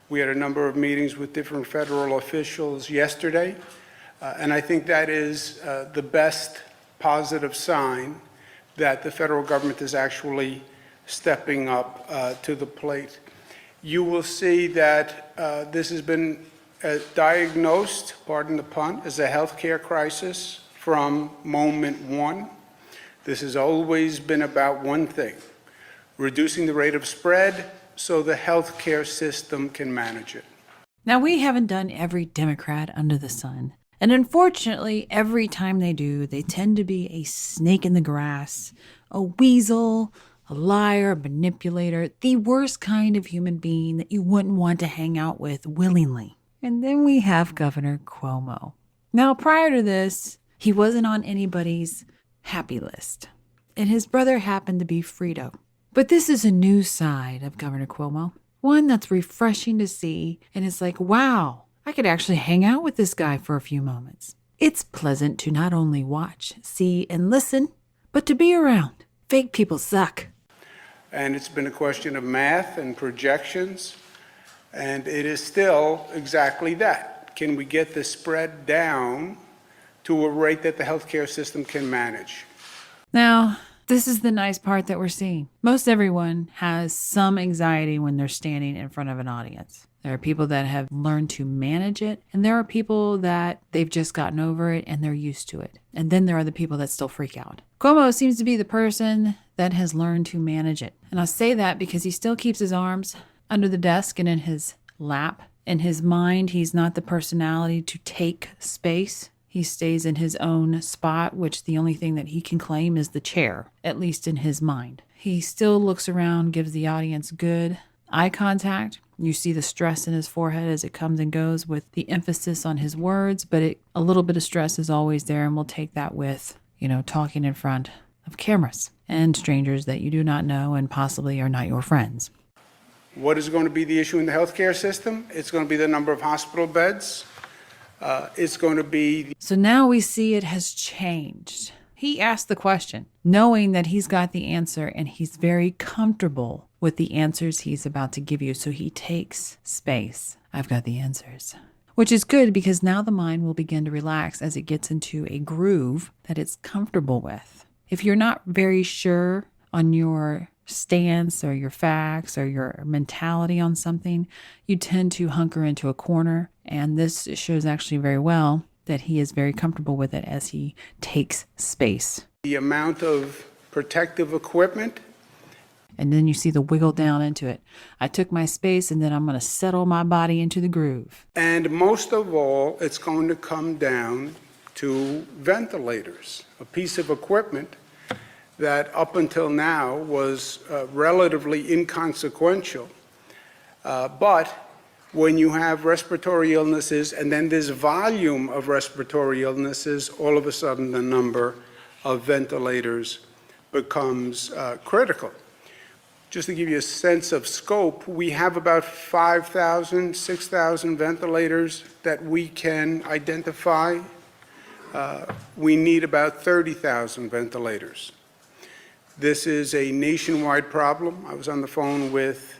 We had a number of meetings with different federal officials yesterday, and I think that is the best positive sign that the federal government is actually stepping up to the plate. You will see that this has been diagnosed, pardon the pun, as a healthcare crisis from moment one. This has always been about one thing: reducing the rate of spread so the healthcare system can manage it. Now, we haven't done every Democrat under the sun. And unfortunately, every time they do, they tend to be a snake in the grass, a weasel, a liar, a manipulator, the worst kind of human being that you wouldn't want to hang out with willingly. And then we have Governor Cuomo. Now, prior to this, he wasn't on anybody's happy list. And his brother happened to be Frito. But this is a new side of Governor Cuomo, one that's refreshing to see, and it's like, wow, I could actually hang out with this guy for a few moments. It's pleasant to not only watch, see, and listen, but to be around. Fake people suck. And it's been a question of math and projections, and it is still exactly that. Can we get the spread down to a rate that the healthcare system can manage? Now, this is the nice part that we're seeing. Most everyone has some anxiety when they're standing in front of an audience. There are people that have learned to manage it, and there are people that they've just gotten over it and they're used to it. And then there are the people that still freak out. Cuomo seems to be the person that has learned to manage it. And I'll say that because he still keeps his arms under the desk and in his lap. In his mind, he's not the personality to take space. He stays in his own spot, which the only thing that he can claim is the chair, at least in his mind. He still looks around, gives the audience good eye contact. You see the stress in his forehead as it comes and goes with the emphasis on his words, but a little bit of stress is always there, and we'll take that with, talking in front of cameras and strangers that you do not know and possibly are not your friends. What is going to be the issue in the healthcare system? It's going to be the number of hospital beds. It's going to be... So now we see it has changed. He asked the question, knowing that he's got the answer, and he's very comfortable with the answers he's about to give you. So he takes space. I've got the answers. Which is good because now the mind will begin to relax as it gets into a groove that it's comfortable with. If you're not very sure on your stance or your facts or your mentality on something, you tend to hunker into a corner. And this shows actually very well that he is very comfortable with it as he takes space. The amount of protective equipment. And then you see the wiggle down into it. I took my space and then I'm going to settle my body into the groove. And most of all, it's going to come down to ventilators, a piece of equipment that up until now was relatively inconsequential. But when you have respiratory illnesses and then this volume of respiratory illnesses, all of a sudden the number of ventilators becomes critical. Just to give you a sense of scope, we have about 5,000, 6,000 ventilators that we can identify. We need about 30,000 ventilators. This is a nationwide problem. I was on the phone with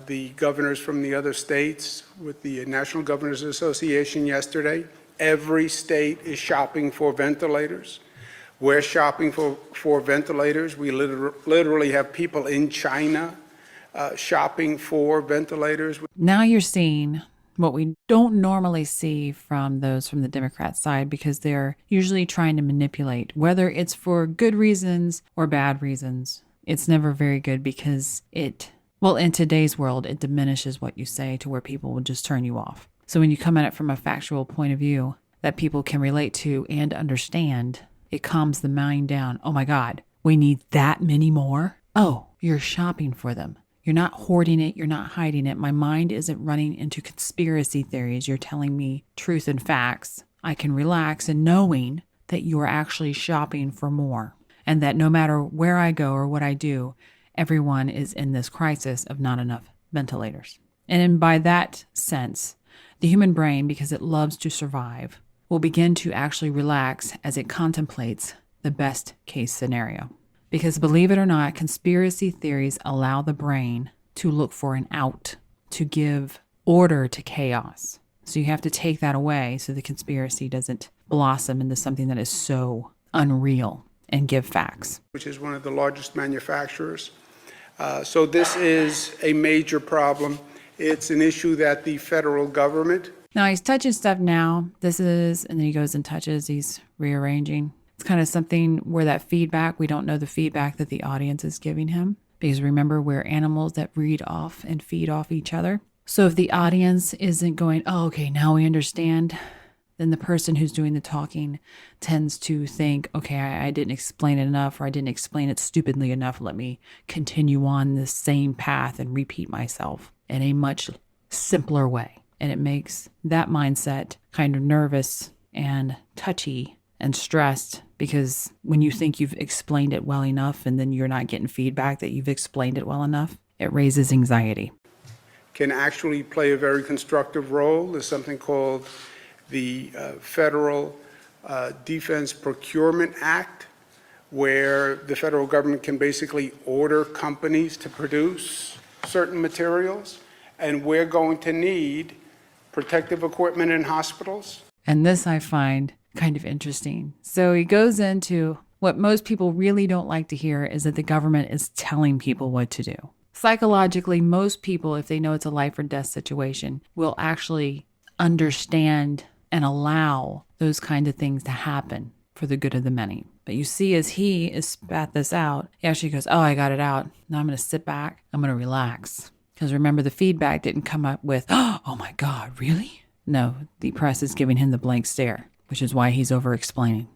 the governors from the other states, with the National Governors Association yesterday. Every state is shopping for ventilators. We're shopping for ventilators. We literally have people in China shopping for ventilators. Now you're seeing what we don't normally see from those from the Democrat side, because they're usually trying to manipulate, whether it's for good reasons or bad reasons. It's never very good because in today's world, it diminishes what you say to where people will just turn you off. So when you come at it from a factual point of view that people can relate to and understand, it calms the mind down. Oh my God, we need that many more? Oh, you're shopping for them. You're not hoarding it. You're not hiding it. My mind isn't running into conspiracy theories. You're telling me truth and facts. I can relax in knowing that you are actually shopping for more, and that no matter where I go or what I do, everyone is in this crisis of not enough ventilators. And by that sense, the human brain, because it loves to survive, will begin to actually relax as it contemplates the best case scenario. Because believe it or not, conspiracy theories allow the brain to look for an out, to give order to chaos. So you have to take that away so the conspiracy doesn't blossom into something that is so unreal, and give facts. Which is one of the largest manufacturers. So this is a major problem. It's an issue that the federal government. Now he's touching stuff now. And then he goes and touches, he's rearranging. It's kind of something where that feedback, we don't know the feedback that the audience is giving him. Because remember, we're animals that read off and feed off each other. So if the audience isn't going, oh, okay, now we understand, then the person who's doing the talking tends to think, okay, I didn't explain it enough, or I didn't explain it stupidly enough. Let me continue on this same path and repeat myself in a much simpler way. And it makes that mindset kind of nervous and touchy and stressed, because when you think you've explained it well enough and then you're not getting feedback that you've explained it well enough, it raises anxiety. Can actually play a very constructive role. There's something called the Federal Defense Procurement Act, where the federal government can basically order companies to produce certain materials, and we're going to need protective equipment in hospitals. And this I find kind of interesting. So he goes into what most people really don't like to hear, is that the government is telling people what to do. Psychologically, most people, if they know it's a life or death situation, will actually understand and allow those kind of things to happen for the good of the many. But you see, as he is spat this out, he actually goes, oh, I got it out. Now I'm going to sit back. I'm going to relax. Because remember, the feedback didn't come up with, oh my God, really? No, the press is giving him the blank stare, which is why he's over-explaining.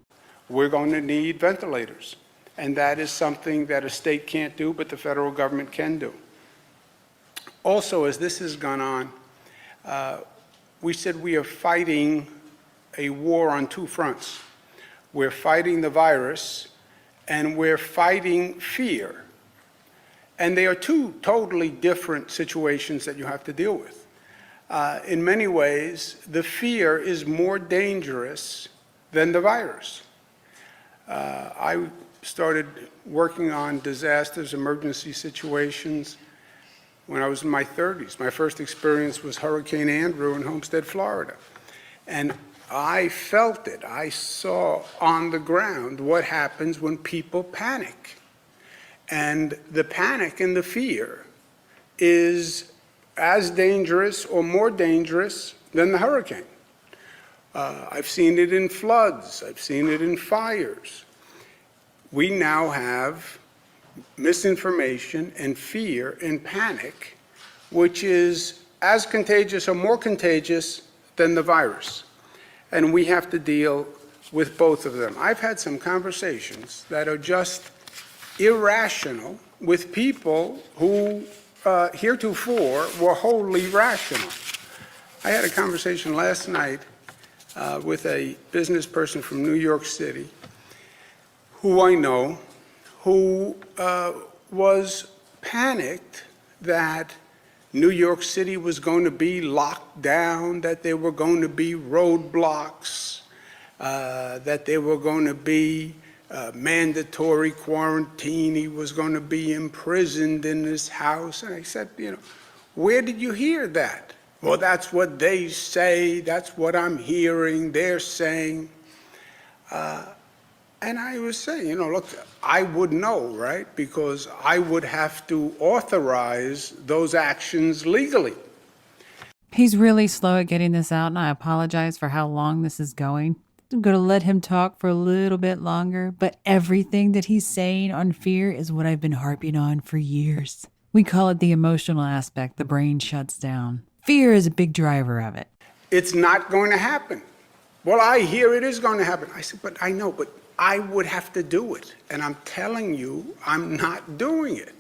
We're going to need ventilators. And that is something that a state can't do, but the federal government can do. Also, as this has gone on, we said we are fighting a war on two fronts. We're fighting the virus, and we're fighting fear. And they are two totally different situations that you have to deal with. In many ways, the fear is more dangerous than the virus. I started working on disasters, emergency situations when I was in my 30s. My first experience was Hurricane Andrew in Homestead, Florida. And I felt it. I saw on the ground what happens when people panic. And the panic and the fear is as dangerous or more dangerous than the hurricane. I've seen it in floods. I've seen it in fires. We now have misinformation and fear and panic, which is as contagious or more contagious than the virus. And we have to deal with both of them. I've had some conversations that are just irrational with people who heretofore were wholly rational. I had a conversation last night with a business person from New York City who I know, who was panicked that New York City was going to be locked down, that there were going to be roadblocks, that there were going to be mandatory quarantine. He was going to be imprisoned in his house. And I said, where did you hear that? Well, that's what they say. That's what I'm hearing. They're saying. And I was saying, look, I would know, right? Because I would have to authorize those actions legally. He's really slow at getting this out, and I apologize for how long this is going. I'm going to let him talk for a little bit longer, but everything that he's saying on fear is what I've been harping on for years. We call it the emotional aspect. The brain shuts down. Fear is a big driver of it. It's not going to happen. Well, I hear it is going to happen. I said, but I know, but I would have to do it. And I'm telling you, I'm not doing it.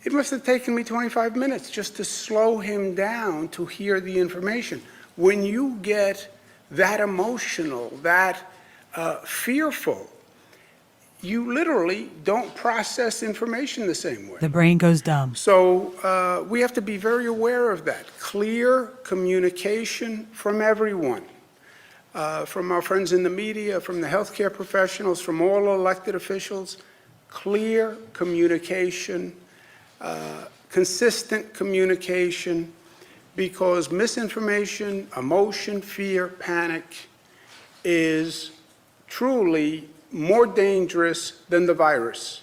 It must have taken me 25 minutes just to slow him down to hear the information. When you get that emotional, that fearful, you literally don't process information the same way. The brain goes dumb. So we have to be very aware of that. Clear communication from everyone. From our friends in the media, from the healthcare professionals, from all elected officials, clear communication, consistent communication, because misinformation, emotion, fear, panic is truly more dangerous than the virus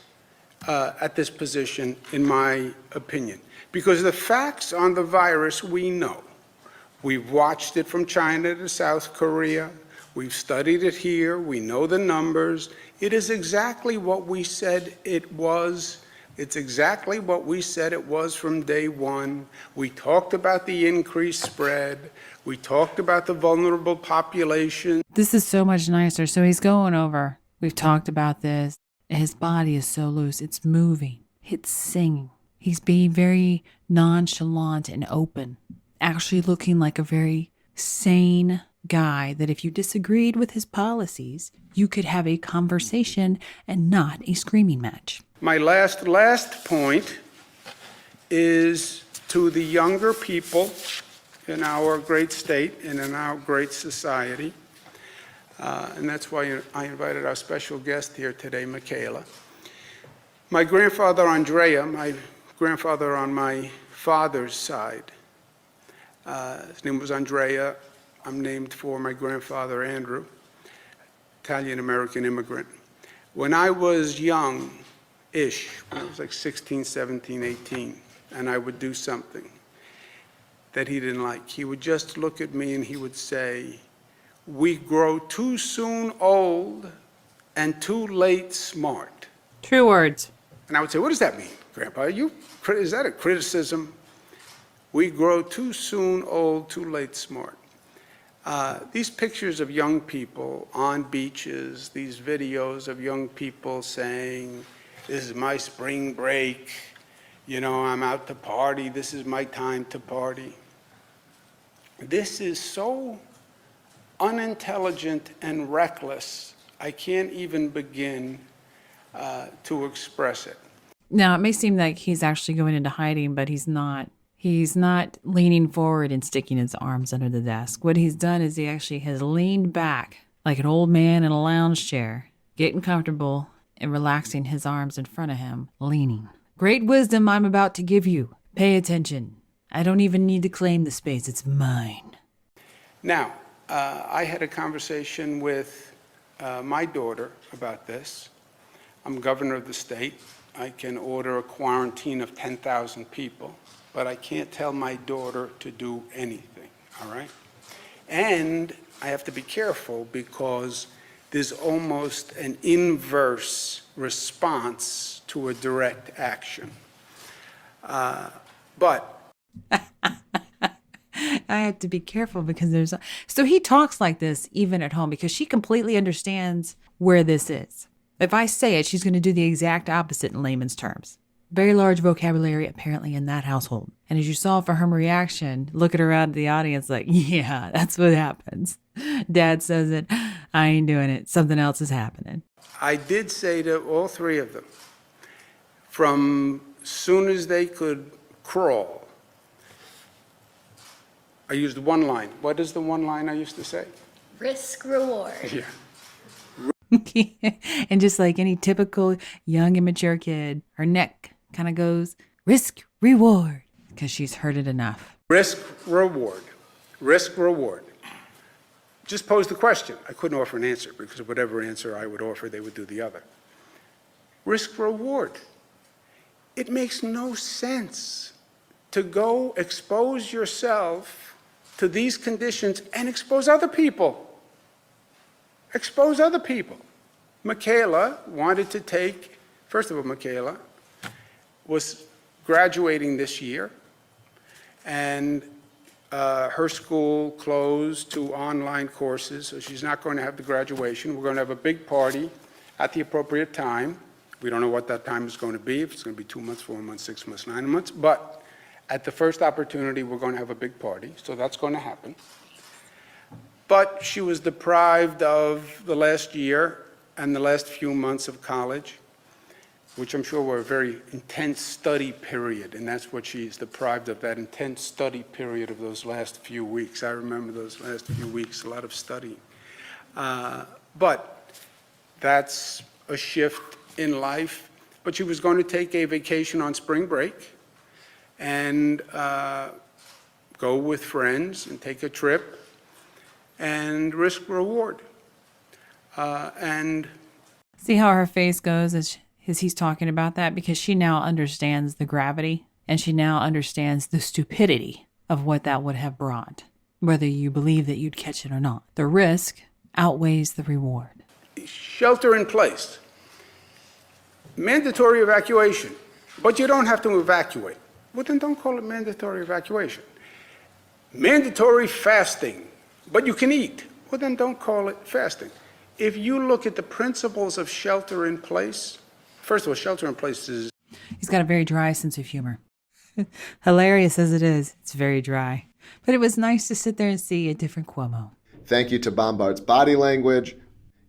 at this position, in my opinion. Because the facts on the virus we know. We've watched it from China to South Korea. We've studied it here. We know the numbers. It is exactly what we said it was. It's exactly what we said it was from day one. We talked about the increased spread. We talked about the vulnerable population. This is so much nicer. So he's going over. We've talked about this. His body is so loose. It's moving. It's singing. He's being very nonchalant and open, actually looking like a very sane guy that if you disagreed with his policies, you could have a conversation and not a screaming match. My last point is to the younger people in our great state and in our great society. And that's why I invited our special guest here today, Michaela. My grandfather, Andrea, my grandfather on my father's side, his name was Andrea. I'm named for my grandfather, Andrew, Italian-American immigrant. When I was young-ish, when I was like 16, 17, 18, and I would do something that he didn't like, he would just look at me and he would say, "We grow too soon old and too late smart." True words. And I would say, "What does that mean, Grandpa? Is that a criticism?" We grow too soon old, too late smart. These pictures of young people on beaches, these videos of young people saying, "This is my spring break, I'm out to party, this is my time to party." This is so unintelligent and reckless, I can't even begin to express it. Now, it may seem like he's actually going into hiding, but he's not. He's not leaning forward and sticking his arms under the desk. What he's done is he actually has leaned back like an old man in a lounge chair, getting comfortable and relaxing his arms in front of him, leaning. Great wisdom I'm about to give you. Pay attention. I don't even need to claim the space. It's mine. Now, I had a conversation with my daughter about this. I'm governor of the state. I can order a quarantine of 10,000 people, but I can't tell my daughter to do anything, all right? And I have to be careful because there's almost an inverse response to a direct action. But I have to be careful because so he talks like this even at home because she completely understands where this is. If I say it, she's going to do the exact opposite in layman's terms. Very large vocabulary apparently in that household. And as you saw from her reaction, look at her out of the audience like, yeah, that's what happens. Dad says it, I ain't doing it. Something else is happening. I did say to all three of them, from soon as they could crawl, I used one line. What is the one line I used to say? Risk reward. Yeah. And just like any typical young, immature kid, her neck kind of goes, risk, reward, because she's heard it enough. Risk, reward. Risk, reward. Just pose the question. I couldn't offer an answer because whatever answer I would offer, they would do the other. Risk, reward. It makes no sense to go expose yourself to these conditions and expose other people. Expose other people. Michaela wanted to take, first of all, Michaela was graduating this year, and her school closed to online courses, so she's not going to have the graduation. We're going to have a big party at the appropriate time. We don't know what that time is going to be, if it's going to be 2 months, 4 months, 6 months, 9 months, but at the first opportunity, we're going to have a big party, so that's going to happen. But she was deprived of the last year and the last few months of college, which I'm sure were a very intense study period, and that's what she's deprived of, that intense study period of those last few weeks. I remember those last few weeks, a lot of studying. But that's a shift in life. But she was going to take a vacation on spring break, and go with friends and take a trip, and risk reward. And See how her face goes as he's talking about that? Because she now understands the gravity and she now understands the stupidity of what that would have brought, whether you believe that you'd catch it or not. The risk outweighs the reward. shelter in place, mandatory evacuation, but you don't have to evacuate. Well, then don't call it mandatory evacuation. Mandatory fasting, but you can eat. Well, then don't call it fasting. If you look at the principles of shelter in place, first of all, shelter in place is... He's got a very dry sense of humor. Hilarious as it is, it's very dry. But it was nice to sit there and see a different Cuomo. Thank you to Bombards Body Language.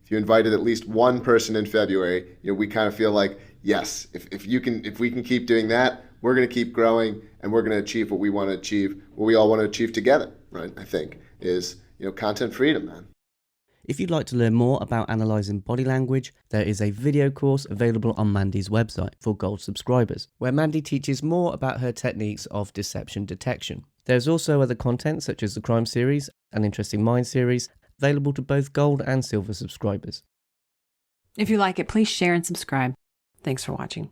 If you invited at least one person in February, we kind of feel like, yes, if we can keep doing that, we're going to keep growing and we're going to achieve what we want to achieve, what we all want to achieve together, right? I think is, content freedom, man. If you'd like to learn more about analysing body language, there is a video course available on Mandy's website for Gold subscribers, where Mandy teaches more about her techniques of deception detection. There's also other content such as the Crime series and Interesting Minds series, available to both Gold and Silver subscribers. If you like it, please share and subscribe. Thanks for watching.